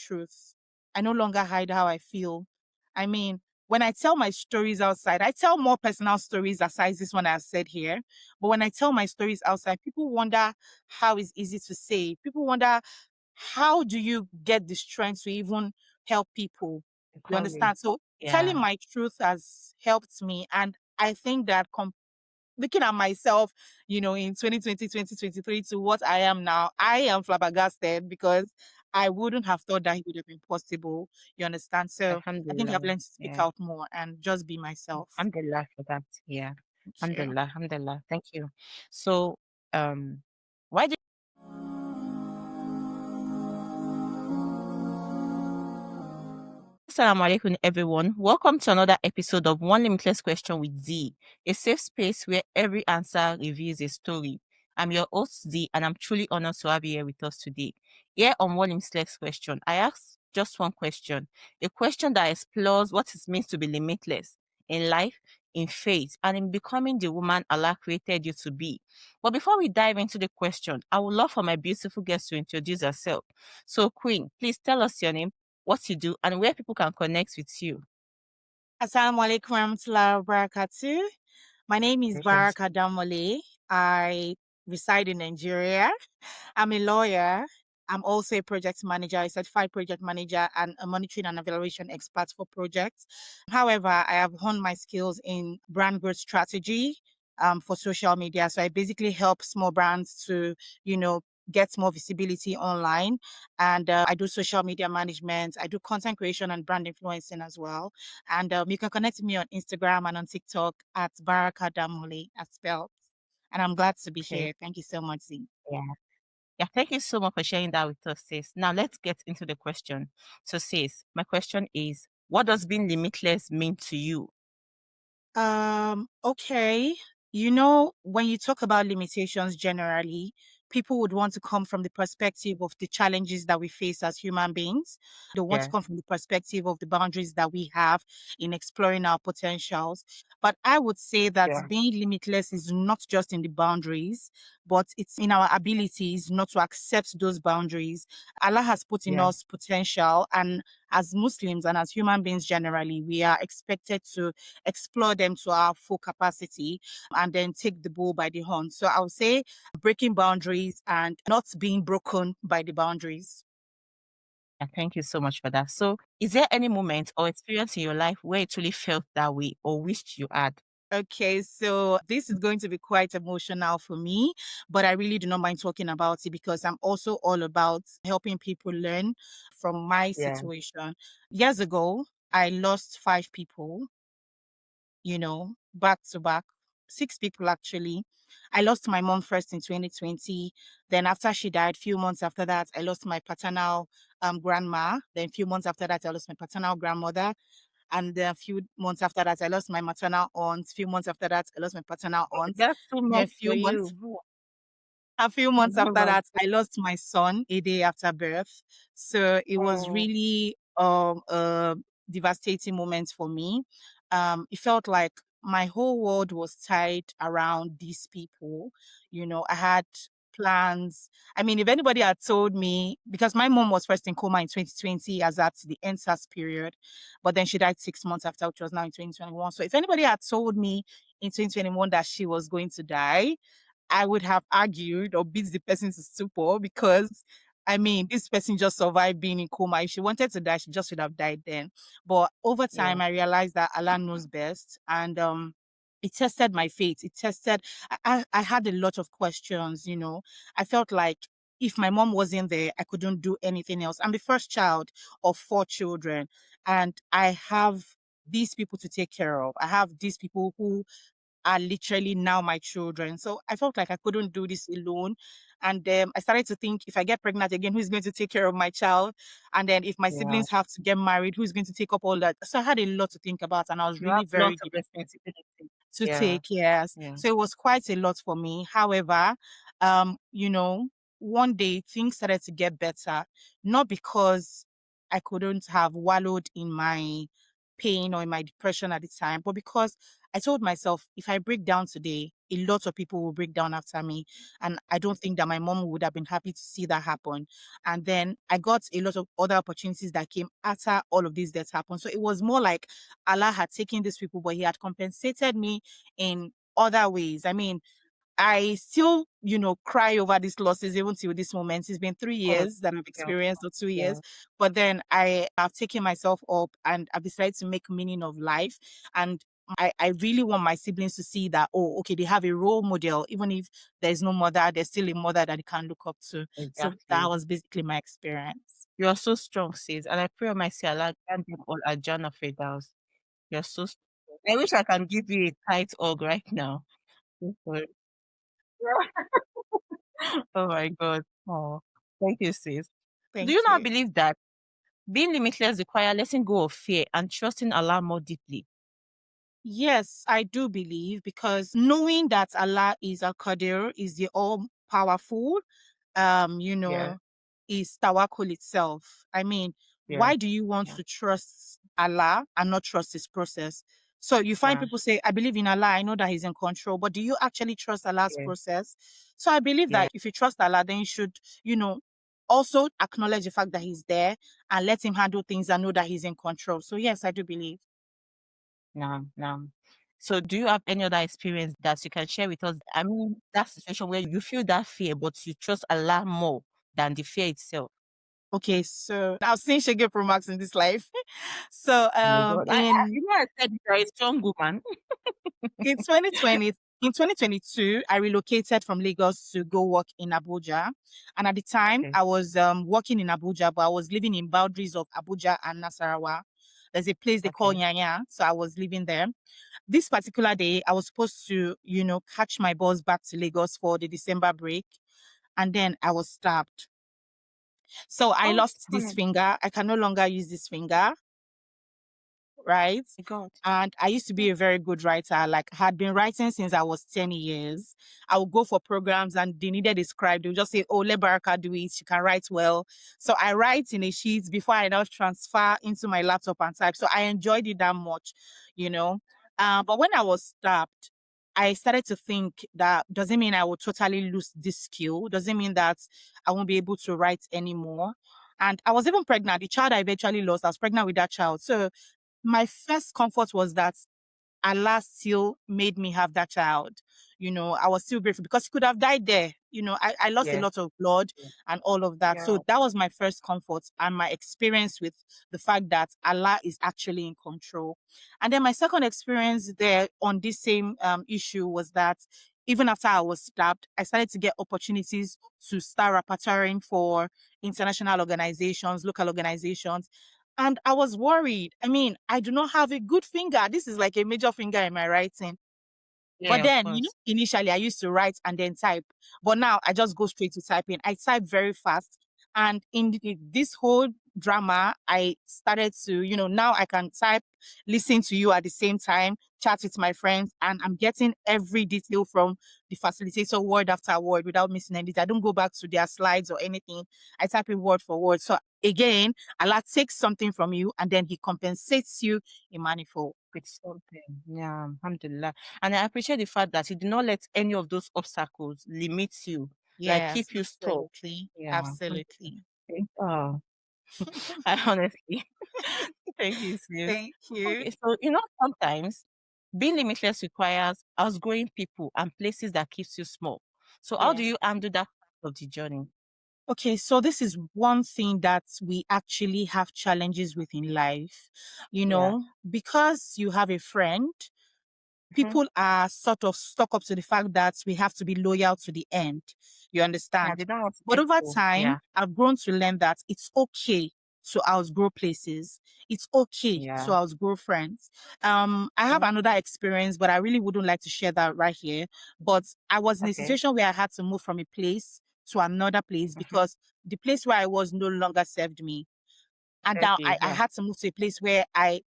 truth. I no longer hide how I feel. I mean, when I tell my stories outside, I tell more personal stories aside this one I've said here. But when I tell my stories outside, people wonder how it's easy to say. People wonder, how do you get the strength to even help people? You Equally. understand? So telling Yeah. my truth has helped me. And I think that looking at myself, in 2020, 2023 to what I am now, I am flabbergasted because I wouldn't have thought that it would have been possible. You understand? So I think I've Alhamdulillah. learned to speak Yeah. out more and just be myself. Alhamdulillah for that. Yeah. Thank you. Alhamdulillah. Alhamdulillah. Thank you. So, um, why do Assalamu alaikum, everyone. Welcome to another episode of One Limitless Question with Z, a safe space where every answer reveals a story. I'm your host, Z, and I'm truly honored to have you here with us today. Here on One Limitless Question, I ask just one question, a question that explores what it means to be limitless in life, in faith, and in becoming the woman Allah created you to be. But before we dive into the question, I would love for my beautiful guest to introduce herself. So, Queen, please tell us your name, what you do, and where people can connect with you. Assalamu alaikum warahmatullahi wabarakatuh. My name is Congratulations. Barakah Danmole. I reside in Nigeria. I'm a lawyer. I'm also a project manager, a certified project manager, and a monitoring and evaluation expert for projects. However, I have honed my skills in brand growth strategy for social media. So I basically help small brands to, get more visibility online. And I do social media management. I do content creation and brand influencing as well. And you can connect with me on Instagram and on TikTok at Barakah Danmole as spelled. And I'm glad to be Okay. here. Thank you so much, Z. Yeah. Yeah. Thank you so much for sharing that with us, sis. Now let's get into the question. So, sis, my question is, what does being limitless mean to you? Okay. When you talk about limitations generally, people would want to come from the perspective of the challenges that we face as human beings. They want to Yeah. come from the perspective of the boundaries that we have in exploring our potentials. But I would say that Yeah. being limitless is not just in the boundaries, but it's in our abilities not to accept those boundaries. Allah has put in Yeah. us potential, and as Muslims and as human beings generally, we are expected to explore them to our full capacity and then take the bull by the horn. So I would say breaking boundaries and not being broken by the boundaries. Yeah. Thank you so much for that. So, is there any moment or experience in your life where it really felt that way or wished you had? Okay, so this is going to be quite emotional for me, but I really do not mind talking about it because I'm also all about helping people learn from my Yeah. situation. Years ago, I lost 5 people, back to back, 6 people actually. I lost my mom first in 2020. Then after she died, few months after that, I lost my paternal grandma. Then few months after that, I lost my paternal grandmother. And then a few months after that, I lost my maternal aunt. Few months after that, I lost my paternal aunt. That's too Then much for you. a few months after Oh, that, I lost my son a day after birth. So it was oh, really a devastating moment for me. It felt like my whole world was tied around these people. I had plans. I mean, if anybody had told me, because my mom was first in coma in 2020 as at the NSAS period, but then she died 6 months after, which was now in 2021. So if anybody had told me in 2021 that she was going to die, I would have argued or beat the person to stupor because I mean, this person just survived being in coma. If she wanted to die, she just would have died then. But over yeah. time, I realized that Allah knows best, and it tested my faith. It tested. I had a lot of questions. I felt like if my mom wasn't there, I couldn't do anything else. I'm the first child of 4 children, and I have these people to take care of. I have these people who are literally now my children. So I felt like I couldn't do this alone. And I started to think, if I get pregnant again, who's going to take care of my child? And then if my Yeah. siblings have to get married, who's going to take up all that? So I had a lot to think about, and I was You have really very lots of determined responsibility. to Yeah. take, yes. Yeah. So it was quite a lot for me. However, um, you know, one day things started to get better, not because I couldn't have wallowed in my pain or in my depression at the time, but because I told myself, if I break down today, a lot of people will break down after me. And I don't think that my mom would have been happy to see that happen. And then I got a lot of other opportunities that came after all of these deaths happened. So it was more like Allah had taken these people, but He had compensated me in other ways. I mean, I still, cry over these losses even till this moment. It's been three Of course. years that I've Yeah, of experienced, or course. 2 years. Yeah, But then I have taken myself up and I've decided to make meaning of life. And I really want my siblings to see that, oh, okay, they have a role model. Even if there's no mother, there's still a mother that they can look up to. So that exactly. was basically my experience. You are so strong, sis. And I pray on my say Allah grant them all a Jannah Firdaus. You're so strong. I wish I can give you a tight hug right now. Okay. Oh my God. Oh, thank you, sis. Do you Thank not you. believe that being limitless requires letting go of fear and trusting Allah more deeply? Yes, I do believe, because knowing that Allah is Al Qadir, is the all powerful, um, you Yeah, know, is tawakkul itself. I mean, yeah, why do you want yeah, to trust Allah and not trust His process? So you find yeah, people say, I believe in Allah, I know that He's in control, but do you actually trust Allah's yeah, process? So I believe yeah. that if you trust Allah, then you should, also acknowledge the fact that He's there and let Him handle things and know that He's in control. So yes, I do believe. No, no. So do you have any other experience that you can share with us? I mean, that situation where you feel that fear, but you trust Allah more than the fear itself. Okay, so I've seen Shege Pro Max in this life. So Oh my God. in I said you're a strong woman. in 2020 in 2022, I relocated from Lagos to go work in Abuja. And at the time, Okay, I was working in Abuja, but I was living in boundaries of Abuja and Nasarawa. There's a place they call okay. Nyanya, so I was living there. This particular day, I was supposed to, catch my bus back to Lagos for the December break, and then I was stabbed. So I Oh, lost oh this finger. I can no longer use this finger, right? my God. And I used to be a very good writer. Like, had been writing since I was 10 years. I would go for programs and they needed a scribe. They would just say, oh, let Barakah do it. She can write well. So I write in a sheet before I now transfer into my laptop and type. So I enjoyed it that much, you know. But when I was stabbed, I started to think that doesn't mean I will totally lose this skill. Doesn't mean that I won't be able to write anymore. And I was even pregnant. The child I eventually lost, I was pregnant with that child. So my first comfort was that Allah still made me have that child. I was still grateful because he could have died there. I lost a Yeah, lot of blood yeah, and all of that. yeah. So that was my first comfort and my experience with the fact that Allah is actually in control. And then my second experience there on this same issue was that even after I was stabbed, I started to get opportunities to start repertorying for international organizations, local organizations. And I was worried. I mean, I do not have a good finger. This is like a major finger in my writing. But Yeah, of then, course. initially I used to write and then type. But now I just go straight to typing. I type very fast. And in this whole drama, I started to, now I can type, listen to you at the same time, chat with my friends, and I'm getting every detail from the facilitator word after word without missing anything. I don't go back to their slides or anything. I type in word for word. So again, Allah takes something from you and then He compensates you in manifold. With something. Yeah, alhamdulillah. And I appreciate the fact that you do not let any of those obstacles limit you, like Yes, keep you stuck. absolutely. Yeah. Absolutely. Oh, I honestly, thank you, sis. Thank you. Okay, so sometimes being limitless requires outgrowing people and places that keeps you small. So how do Yeah. you handle that part of the journey? Okay, so this is one thing that we actually have challenges with in life, Yeah. because you have a friend, Hmm. people are sort of stuck up to the fact that we have to be loyal to the end. You Yeah, understand? they don't want to But let over go. time, Yeah. I've grown to learn that it's okay to outgrow places. It's okay to Yeah. outgrow friends. I have Hmm. another experience, but I really wouldn't like to share that right here. But I was in a Okay. situation where I had to move from a place to another place Hmm. because the place where I was no longer served me. And Serve now you. I Yeah. had to move to a place where I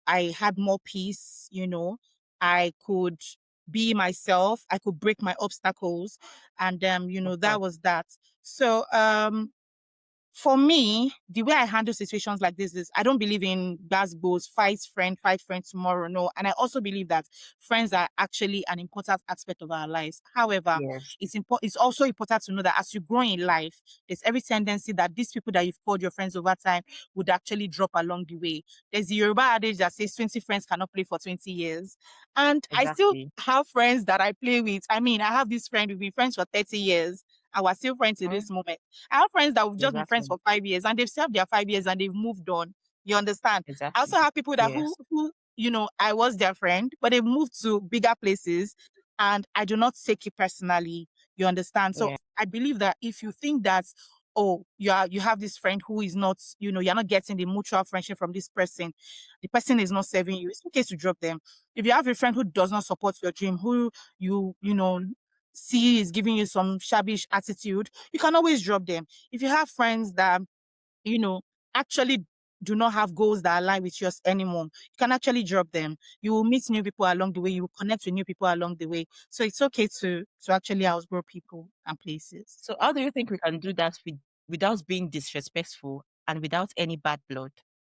had more peace. I could be myself, I could break my obstacles, and Of that course. was that. So For me, the way I handle situations like this is I don't believe in gas goes, fight friend tomorrow. No. And I also believe that friends are actually an important aspect of our lives. However, Yes, it's also important to know that as you grow in life, there's every tendency that these people that you've called your friends over time would actually drop along the way. There's the Yoruba adage that says 20 friends cannot play for 20 years. And I still exactly. have friends that I play with. I mean, I have this friend, we've been friends for 30 years. And we're still friends to Mm, this moment. I have friends that we've just been friends exactly. for 5 years and they've served their 5 years and they've moved on. You understand? I Exactly. also have people that Yes. I was their friend, but they've moved to bigger places and I do not take it personally. You understand? So Yeah. I believe that if you think that, oh, you have this friend who is not, you're not getting the mutual friendship from this person, the person is not serving you, it's okay to drop them. If you have a friend who does not support your dream, who see is giving you some shabbish attitude, you can always drop them. If you have friends that, you know, actually do not have goals that align with yours anymore, you can actually drop them. You will meet new people along the way. You will connect with new people along the way. So it's okay to actually outgrow people and places. So how do you think we can do that without being disrespectful and without any bad blood?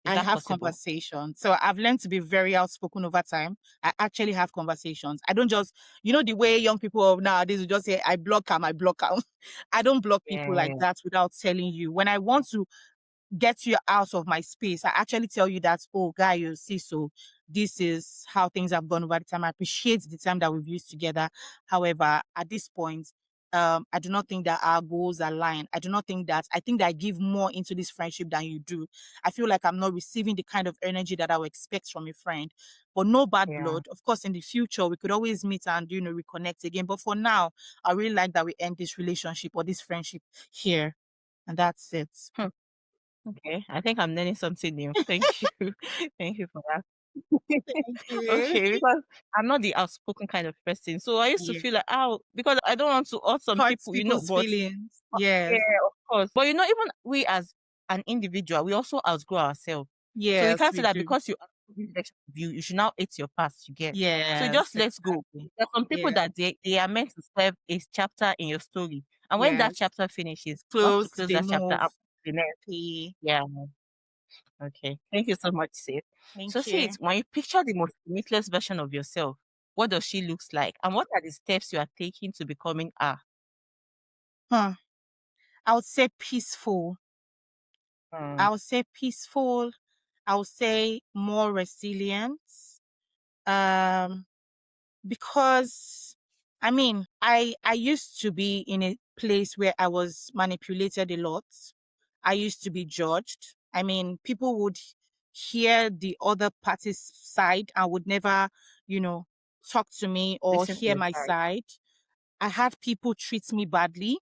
Is I that have possible? conversations. So I've learned to be very outspoken over time. I actually have conversations. I don't just, the way young people of nowadays will just say, I block them, I block them. I don't block people like Yeah. that without telling you. When I want to get you out of my space, I actually tell you that, oh, guy, you see, so this is how things have gone over the time. I appreciate the time that we've used together. However, at this point, I do not think that our goals align. I think that I give more into this friendship than you do. I feel like I'm not receiving the kind of energy that I would expect from a friend. But no bad Yeah. blood. Of course, in the future, we could always meet and, reconnect again. But for now, I really like that we end this relationship or this friendship here. And that's it. Hmm. Okay. I think I'm learning something new. Thank you. Thank you for that. Thank you. Okay, because I'm not the outspoken kind of person. So I used to Yeah. feel like, oh, because I don't want to hurt some Hurts people, people's but feelings. yeah, Yes. of course. But even we as an individual, we also outgrow ourselves. So we Yes, can't say we that do. because you outgrow this version of you should now hate your past, you get. So Yes, just let's go. exactly. There are some people Yeah. that they are meant to serve a chapter in your story. And when that Yes. chapter finishes, you have to Closed, close they that chapter move. up to the next. Okay. Yeah. Okay. Thank you so much, Sid. So Thank Sid, you. when you picture the most limitless version of yourself, what does she looks like? And what are the steps you are taking to becoming her? Huh. I would say peaceful. Hmm. I would say peaceful. I would say more resilience. Um, because I mean, I used to be in a place where I was manipulated a lot. I used to be judged. I mean, people would hear the other party's side and would never, you know, talk to me or Listen to hear your my side. side. I had people treat me badly.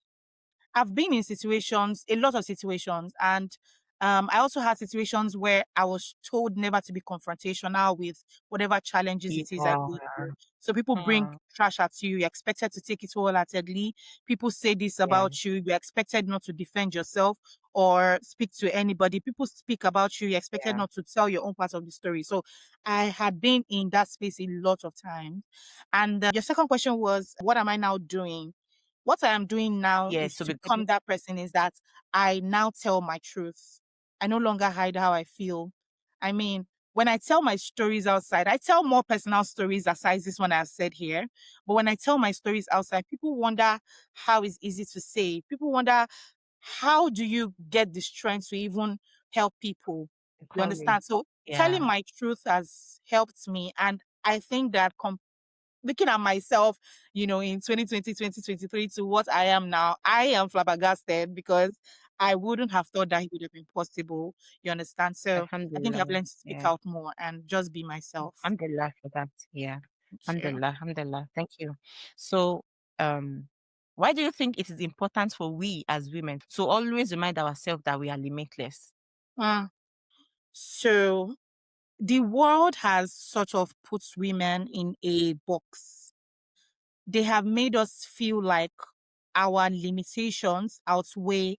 I've been in situations, a lot of situations, and I also had situations where I was told never to be confrontational with whatever challenges it is I People. go through. So people bring Hmm. trash at you. You're expected to take it wholeheartedly. People say this Yeah. about you. You're expected not to defend yourself or speak to anybody. People speak about you. You're expected Yeah. not to tell your own part of the story. So I had been in that space a lot of times. And your second question was, what am I now doing? What I am doing now Yeah. is So to become becoming that person, is that I now tell my truth. I no longer hide how I feel. I mean, when I tell my stories outside, I tell more personal stories aside this one I've said here. But when I tell my stories outside, people wonder how it's easy to say. People wonder, how do you get the strength to even help people? You becoming. understand? So telling Yeah. my truth has helped me. And I think that looking at myself, in 2020, 2023 to what I am now, I am flabbergasted because I wouldn't have thought that it would have been possible. You understand? So I think I've Alhamdulillah. learned to speak Yeah. out more and just be myself. Alhamdulillah for that. Yeah. Thank you. Alhamdulillah. Alhamdulillah. Thank you. So, um, why do you think it is important for we as women to always remind ourselves that we are limitless? Mm. So the world has sort of put women in a box. They have made us feel like our limitations outweigh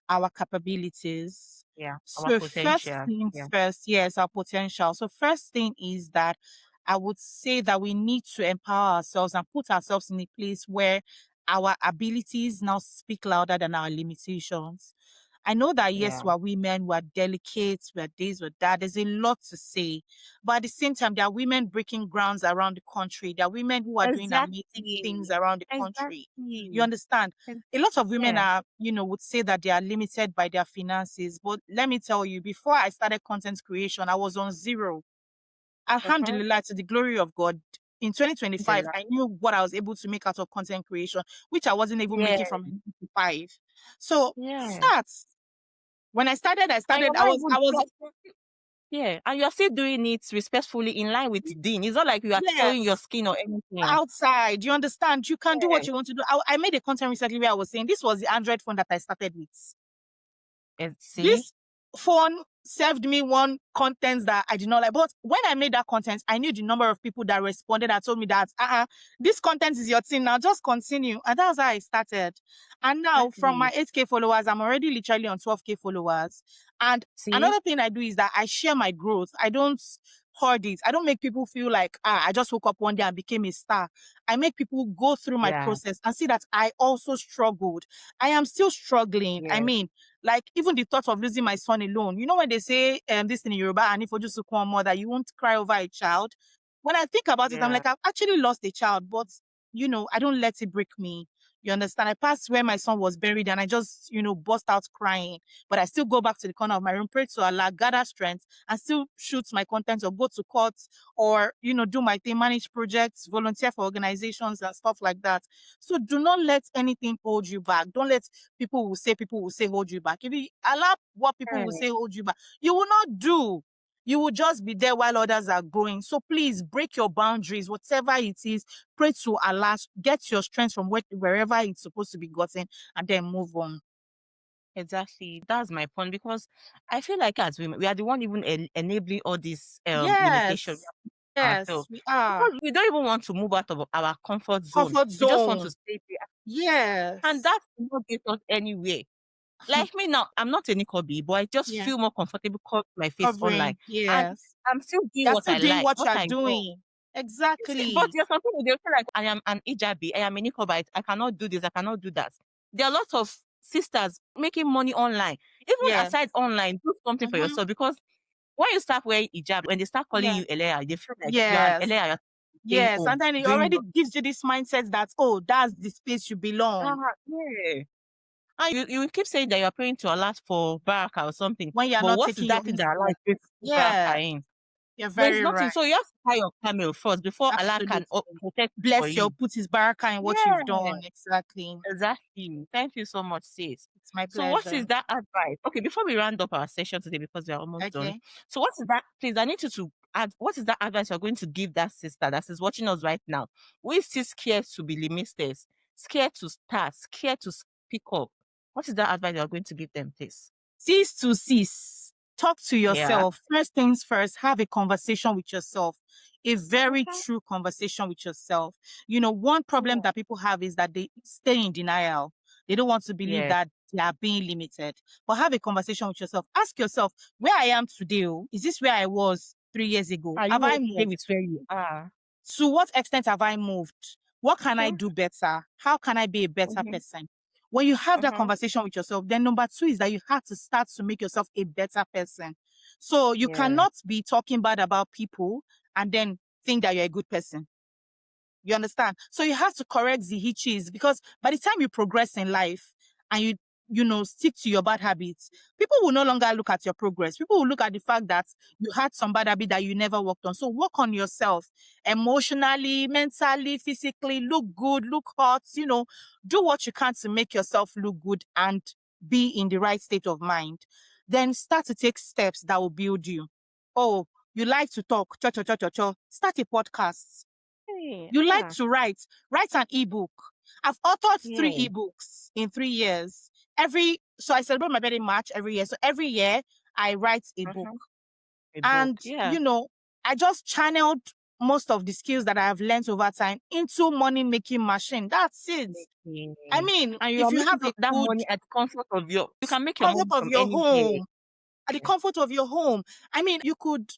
our capabilities. Yeah. Our So first potential. things Yeah. first, yes, our potential. So first thing is that I would say that we need to empower ourselves and put ourselves in a place where our abilities now speak louder than our limitations. I know that, yes, Yeah. we are women, we are delicate, we are this, we are that. There's a lot to say. But at the same time, there are women breaking grounds around the country. There are women who are doing amazing things Exactly. around the country. You Exactly. understand? And A lot of women yeah. are, would say that they are limited by their finances. But let me tell you, before I started content creation, I was on zero. Uh-huh. Alhamdulillah, to the glory of God. In 2025, Alhamdulillah. I knew what I was able to make out of content creation, which I wasn't even Yeah. making from 5. So Yeah. start. When I And started, you're I not was, even I was, yeah, and you're still doing it respectfully in line with Dean. It's not like you are showing your yes, skin or anything. outside. You understand? You can do what Yeah. you want to do. I made a content recently where I was saying this was the Android phone that I started with. See? This phone served me one content that I did not like. But when I made that content, I knew the number of people that responded and told me that, this content is your thing now, just continue. And that was how I started. And now from my Exactly. 8K followers, I'm already literally on 12K followers. And See? another thing I do is that I share my growth. I don't hoard it. I don't make people feel like, I just woke up one day and became a star. I make people go through my Yeah. process and see that I also struggled. I am still struggling. I Yeah. mean, like even the thought of losing my son alone. You know when they say this in Yoruba, and if you just one mother, you won't cry over a child. When I think about it, I'm Yeah. like, I've actually lost a child, but I don't let it break me. You understand? I passed where my son was buried and I just, burst out crying. But I still go back to the corner of my room, pray to Allah, gather strength, and still shoot my content or go to court or, do my thing, manage projects, volunteer for organizations and stuff like that. So do not let anything hold you back. Don't let people will say hold you back. If you allow what people will Yeah. say hold you back, you will not do. You will just be there while others are growing. So please break your boundaries, whatever it is. Pray to Allah, get your strength from wherever it's supposed to be gotten, and then move on. Exactly. That's my point because I feel like as women, we are the one even enabling all this limitation Yes, yes, ourselves we are. because we don't even want to move out of our comfort zone. Comfort We just want to zone. stay there, and Yes. that will not get us anywhere. Like me now, I'm not any Kobe, but I just Yeah. feel more comfortable covering my face online, Covering. and Yes. I'm still doing You're what still I doing like, what what you're I know. doing. But Exactly. there's some people they feel like I am an hijabi, I am a Nicobbite, I cannot do this, I cannot do that. There are lots of sisters making money online, even Yes. aside online, do something for Mm-hmm. yourself because when you start wearing hijab, when they start calling Yeah. you Eleya, they feel like you are an Yes. Eleya, you're staying Yes. home, And then it doing already nothing. gives you this mindset that, oh, that's the space you belong Yeah. And you keep saying that you're praying to Allah for Barakah or something, when you're but not what is taking your that thing next that Allah step. is going to put Yeah. Barakah in? You're There is very nothing. right. So you have to tie your camel first before Allah can Absolutely. protect it for Bless your you. put his barakah in what you've Yeah. done. Exactly. Exactly. Thank you so much, sis. It's my So, what is pleasure. that advice? Okay, before we round up our session today, because we are almost done. Okay. So, what is that? Please, I need you to add. What is that advice you're going to give that sister that is watching us right now? Who is still scared to be limited, scared to start, scared to speak up? What is that advice you're going to give them, please? Cease to cease. Talk to Yeah. yourself. First things first, have a conversation with yourself. A very Mhm. true conversation with yourself. One problem Yeah. that people have is that they stay in denial. They don't want to believe Yeah. that they are being limited. But have a conversation with yourself. Ask yourself, where I am today, is this where I was 3 years ago? Are Have you I okay moved? with where you are? To what extent have I moved? What can I Mhm. do better? How can I be a better Mhm. person? When you have that Mhm. conversation with yourself, then number two is that you have to start to make yourself a better person. So you Yeah. cannot be talking bad about people and then think that you're a good person. You understand? So you have to correct the hitches because by the time you progress in life and stick to your bad habits, people will no longer look at your progress. People will look at the fact that you had some bad habit that you never worked on. So work on yourself emotionally, mentally, physically, look good, look hot, do what you can to make yourself look good and be in the right state of mind. Then start to take steps that will build you. Oh, you like to talk, cho, cho, cho, cho, cho. Start a podcast. Hey, You like to write an ebook. I've authored yeah. 3 ebooks in 3 years. So I celebrate my birthday in March every year. So every year I write a book. Mhm. A book. And, Yeah. I just channeled most of the skills that I have learned over time into money making machine. That's it. I Okay. mean, And you if are you have making a that good money at the comfort of you can make your comfort money of from your anywhere. home, at the comfort of your home. I mean, you could,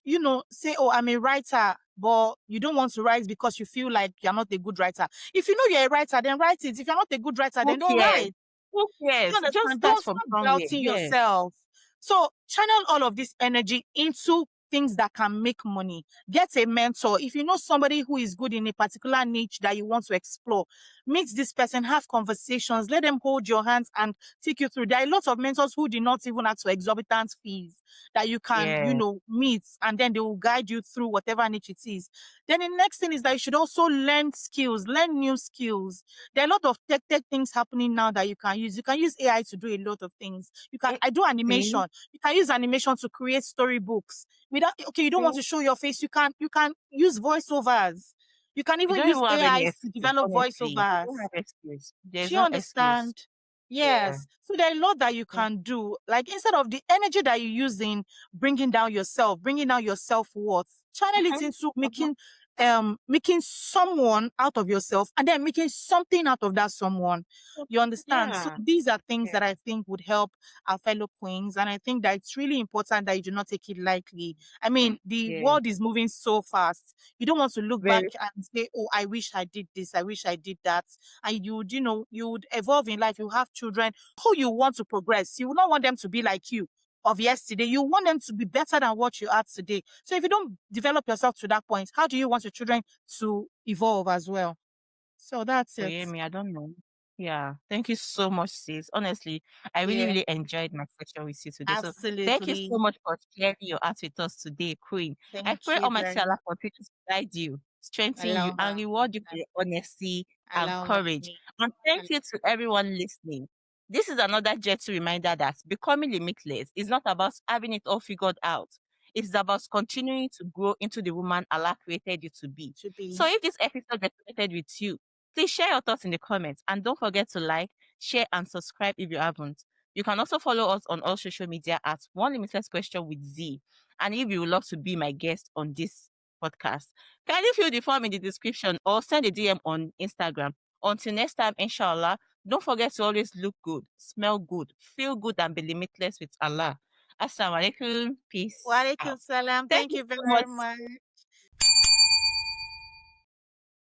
say, oh, I'm a writer, but you don't want to write because you feel like you're not a good writer. If you know you're a writer, then write it. If you're not a good writer, Who then don't cares? write. Who You cares? Just understand? start Don't from stop somewhere. doubting Yeah. yourself. So channel all of this energy into things that can make money. Get a mentor. If you know somebody who is good in a particular niche that you want to explore, meet this person, have conversations, let them hold your hands and take you through. There are a lot of mentors who do not even ask for exorbitant fees that you can, Yeah. meet, and then they will guide you through whatever niche it is. Then the next thing is that you should also learn skills, learn new skills. There are a lot of tech things happening now that you can use. You can use AI to do a lot of things. Eh, I do See, animation. You can use animation to create storybooks. Without, okay, you don't want see, to show your face. You can use voiceovers. You can you even don't use even have any AIs to excuse, develop honestly. You don't voiceovers. have excuse. Do There's you no excuse. understand? Yeah. Yes. So there are a lot that you Yeah. can do. Like instead of the energy that you use in bringing down yourself, bringing down your self-worth, channel it Mhm, into mhm. making someone out of yourself and then making something out of that someone. You understand? So Yeah. these are things Yeah. that I think would help our fellow queens. And I think that it's really important that you do not take it lightly. I mean, the Yeah. world is moving so fast. You don't want to look back Very. and say, oh, I wish I did this. I wish I did that. And you would evolve in life. You have children who you want to progress. You will not want them to be like you of yesterday. You want them to be better than what you are today. So if you don't develop yourself to that point, how do you want your children to evolve as well? So that's Oh, it. yeah, me, I don't know. Yeah. Thank you so much, sis. Honestly, I really, Yeah, really enjoyed my session with you today. So thank you so absolutely. much for sharing your art with us today, Queen. I Thank pray you Almighty very Allah much. continue to guide you, strengthen you, and Allahumma. reward you for your honesty and Allahumma. courage. And thank you to everyone listening. This is another gentle reminder that becoming limitless is not about having it all figured out. It's about continuing to grow into the woman Allah created you to be. To So be. if this episode resonated with you, please share your thoughts in the comments and don't forget to like, share, and subscribe if you haven't. You can also follow us on all social media at One Limitless Question with Z. And if you would love to be my guest on this podcast, kindly fill the form in the description or send a DM on Instagram. Until next time, inshallah, don't forget to always look good, smell good, feel good, and be limitless with Allah. Assalamu alaikum. Wa Peace alaikum out. salam. Thank Thank you you so much. very much.